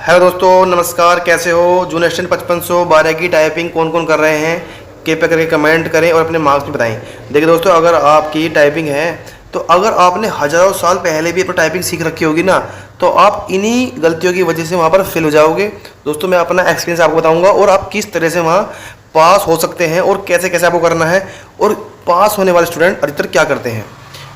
Hello दोस्तों, नमस्कार। कैसे हो? जून स्टैंड 5512 की टाइपिंग कौन कौन कर रहे हैं कृपया करके कमेंट करें और अपने मार्क्स भी बताएं। देखिए दोस्तों, अगर आपकी टाइपिंग है तो अगर आपने हज़ारों साल पहले भी अपनी टाइपिंग सीख रखी होगी ना, तो आप इन्हीं गलतियों की वजह से वहाँ पर फेल हो जाओगे। दोस्तों, मैं अपना एक्सपीरियंस आपको बताऊँगा और आप किस तरह से वहाँ पास हो सकते हैं और कैसे कैसे आपको करना है, और पास होने वाले स्टूडेंट अधिकतर क्या करते हैं।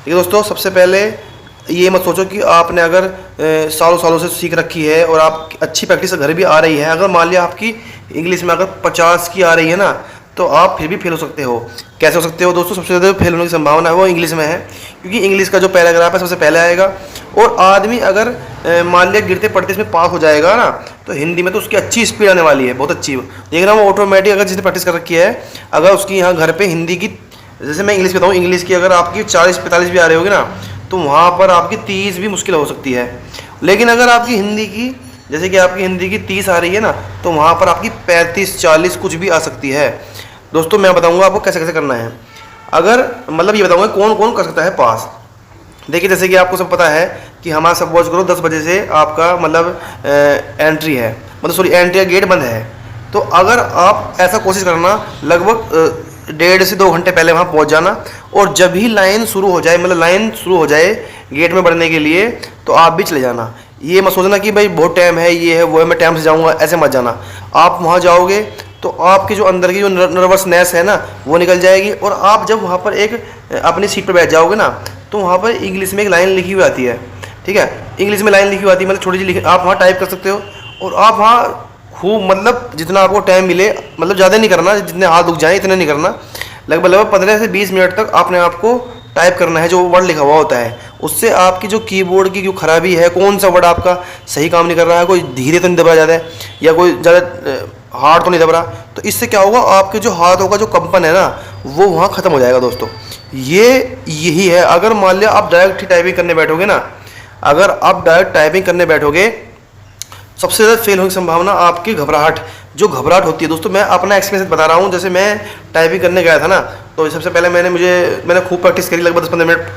ठीक है दोस्तों, सबसे पहले ये मत सोचो कि आपने अगर सालों सालों से सीख रखी है और आप अच्छी प्रैक्टिस घर भी आ रही है। अगर मान लिया आपकी इंग्लिश में अगर 50 की आ रही है ना, तो आप फिर भी फेल हो सकते हो। कैसे हो सकते हो दोस्तों? सबसे ज़्यादा फेल होने की संभावना है वो इंग्लिश में है, क्योंकि इंग्लिश का जो पैराग्राफ है सबसे पहले आएगा। और आदमी अगर मान लिया गिरते पड़ते इसमें पास हो जाएगा ना, तो हिंदी में तो उसकी अच्छी स्पीड आने वाली है, बहुत अच्छी। देखना वो ऑटोमेटिक अगर जिसने प्रैक्टिस कर रखी है, अगर उसकी यहाँ घर पर हिंदी की, जैसे मैं इंग्लिश बताऊँ, इंग्लिश की अगर आपकी 40-45 भी आ रही होगी ना, तो वहाँ पर आपकी 30 भी मुश्किल हो सकती है। लेकिन अगर आपकी हिंदी की, जैसे कि आपकी हिंदी की 30 आ रही है ना, तो वहाँ पर आपकी 35-40 कुछ भी आ सकती है। दोस्तों, मैं बताऊँगा आपको कैसे कैसे करना है। अगर मतलब ये बताऊँगा कौन कौन कर सकता है पास। देखिए, जैसे कि आपको सब पता है कि हमारा सपोज करो 10 बजे से आपका मतलब एंट्री है, मतलब सॉरी एंट्री का गेट बंद है। तो अगर आप ऐसा कोशिश करना, लगभग 1.5 से 2 घंटे पहले वहाँ पहुँच जाना, और जब भी लाइन शुरू हो जाए, मतलब लाइन शुरू हो जाए गेट में बढ़ने के लिए, तो आप भी चले जाना। ये मत सोचना कि भाई बहुत टाइम है, ये है वो है, मैं टाइम से जाऊँगा, ऐसे मत जाना। आप वहाँ जाओगे तो आपकी जो अंदर की जो नर्वसनेस है ना, वो निकल जाएगी। और आप जब वहाँ पर एक अपनी सीट पर बैठ जाओगे ना, तो वहाँ पर इंग्लिश में एक लाइन लिखी हुई आती है। ठीक है, इंग्लिश में लाइन लिखी हुई आती है, मतलब छोटी सी लिखी, आप वहाँ टाइप कर सकते हो। और आप वहाँ खूब, मतलब जितना आपको टाइम मिले, मतलब ज़्यादा नहीं करना, जितने हाथ दुख जाए इतना नहीं करना, लगभग 15 से 20 मिनट तक आपने आपको टाइप करना है जो वर्ड लिखा हुआ होता है। उससे आपकी जो कीबोर्ड की जो खराबी है, कौन सा वर्ड आपका सही काम नहीं कर रहा है, कोई धीरे तो नहीं दब रहा ज़्यादा, या कोई ज़्यादा हार्ड तो नहीं दब रहा, तो इससे क्या होगा, आपके जो हाथों का जो कंपन है ना, वो वहाँ ख़त्म हो जाएगा। दोस्तों, यही है। अगर मान लिया आप डायरेक्ट ही टाइपिंग करने बैठोगे ना, अगर आप डायरेक्ट टाइपिंग करने बैठोगे, सबसे ज़्यादा फेल होने की संभावना आपकी घबराहट, जो घबराहट होती है। दोस्तों, मैं अपना एक्सपीरियंस बता रहा हूँ। जैसे मैं टाइपिंग करने गया था ना, तो सबसे पहले मैंने खूब प्रैक्टिस करी, लगभग 10-15 मिनट।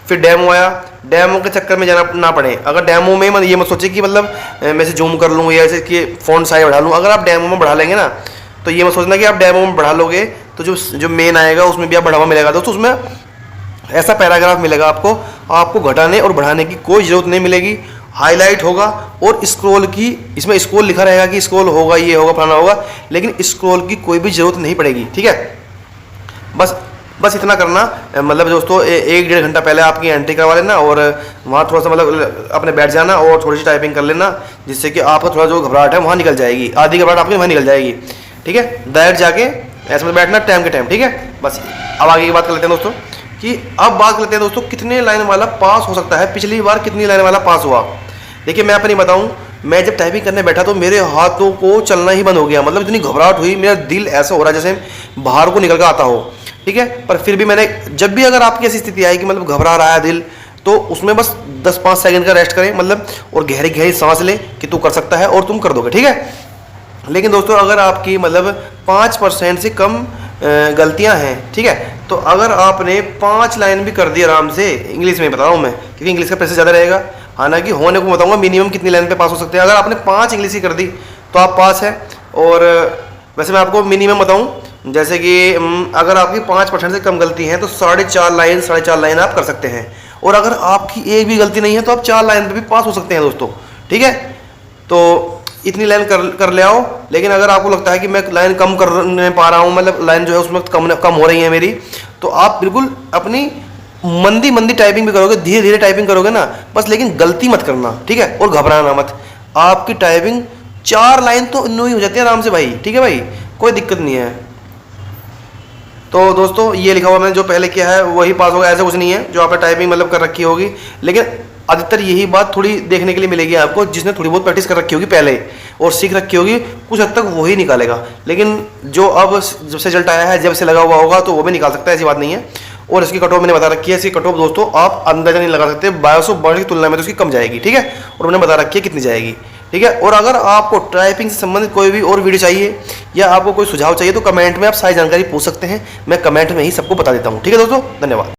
फिर डेमो आया, डेमो के चक्कर में जाना ना पड़े। अगर डेमो में ये मत सोचिए कि मतलब मैं से जूम कर लूँ या ऐसे कि फ़ॉन्ट साइज बढ़ा लूँ। अगर आप डेमो में बढ़ा लेंगे ना, तो ये मत सोचना कि आप डेमो में बढ़ा लोगे तो जो मेन आएगा उसमें भी आप बढ़ावा मिलेगा। दोस्तों, उसमें ऐसा पैराग्राफ मिलेगा आपको घटाने और बढ़ाने की कोई ज़रूरत नहीं मिलेगी। हाईलाइट होगा और स्क्रॉल की, इसमें स्क्रॉल लिखा रहेगा कि स्क्रॉल होगा, ये होगा, फलाना होगा, लेकिन स्क्रॉल की कोई भी ज़रूरत नहीं पड़ेगी। ठीक है, बस इतना करना। मतलब दोस्तों, 1-1.5 घंटा पहले आपकी एंट्री करवा लेना, और वहाँ थोड़ा सा मतलब अपने बैठ जाना और थोड़ी सी टाइपिंग कर लेना, जिससे कि आपका थोड़ा जो घबराहट है वहाँ निकल जाएगी, आधी घबराहट आपकी वहाँ निकल जाएगी। ठीक है, डायरेक्ट जाके ऐसे में बैठना टाइम के टाइम। ठीक है, बस अब आगे की बात कर लेते हैं दोस्तों, कि अब बात करते हैं दोस्तों कितने लाइन वाला पास हो सकता है। पिछली बार कितनी लाइन वाला पास हुआ? देखिए, मैं अपनी बताऊं, मैं जब टाइपिंग करने बैठा तो मेरे हाथों को चलना ही बंद हो गया। मतलब इतनी घबराहट हुई, मेरा दिल ऐसा हो रहा है जैसे बाहर को निकल कर आता हो। ठीक है, पर फिर भी मैंने, जब भी अगर आपकी ऐसी स्थिति आई कि मतलब घबरा रहा है दिल, तो उसमें बस 10-5 सेकंड का रेस्ट करें, मतलब, और गहरी गहरी सांस लें कि तू कर सकता है और तुम कर दोगे। ठीक है, लेकिन दोस्तों, अगर आपकी मतलब 5% से कम गलतियां हैं, ठीक है, तो अगर आपने 5 लाइन भी कर दी आराम से, इंग्लिश में बता रहा हूँ मैं, क्योंकि इंग्लिश का प्रेशर ज़्यादा रहेगा। हालांकि होने को बताऊंगा मिनिमम कितनी लाइन पे पास हो सकते हैं। अगर आपने 5 इंग्लिश की कर दी तो आप पास है। और वैसे मैं आपको मिनिमम बताऊं, जैसे कि अगर आपकी 5% से कम गलती है तो 4.5 लाइन आप कर सकते हैं। और अगर आपकी एक भी गलती नहीं है तो आप 4 लाइन पर भी पास हो सकते हैं दोस्तों। ठीक है, तो इतनी लाइन कर ले आओ। लेकिन अगर आपको लगता है कि मैं लाइन कम कर नहीं पा रहा हूँ, मतलब लाइन जो है उसमें कम हो रही है मेरी, तो आप बिल्कुल अपनी मंदी टाइपिंग भी करोगे, धीरे धीरे टाइपिंग करोगे ना, बस, लेकिन गलती मत करना। ठीक है, और घबराना मत। आपकी टाइपिंग 4 लाइन तो इन ही हो जाती है आराम से भाई। ठीक है भाई, कोई दिक्कत नहीं है। तो दोस्तों, ये लिखा हुआ मैंने जो पहले किया है वही पास होगा, ऐसा कुछ नहीं है जो आपने टाइपिंग मतलब कर रखी होगी। लेकिन अधिकतर यही बात थोड़ी देखने के लिए मिलेगी आपको, जिसने थोड़ी बहुत प्रैक्टिस कर रखी होगी पहले और सीख रखी होगी, कुछ हद तक वही निकालेगा। लेकिन जो अब जब से रिजल्ट आया है, जब से लगा हुआ होगा, तो वो भी निकाल सकता है, ऐसी बात नहीं है। और इसकी कट ऑफ मैंने बता रखी है। इसकी कट ऑफ दोस्तों आप अंदाजा नहीं लगा सकते, 1200 की तुलना में तो उसकी कम जाएगी। ठीक है, और मैंने बता रखी है कितनी जाएगी। ठीक है, और अगर आपको टाइपिंग से संबंधित कोई भी और वीडियो चाहिए या आपको कोई सुझाव चाहिए, तो कमेंट में आप सारी जानकारी पूछ सकते हैं। मैं कमेंट में ही सबको बता देता हूँ। ठीक है दोस्तों, धन्यवाद।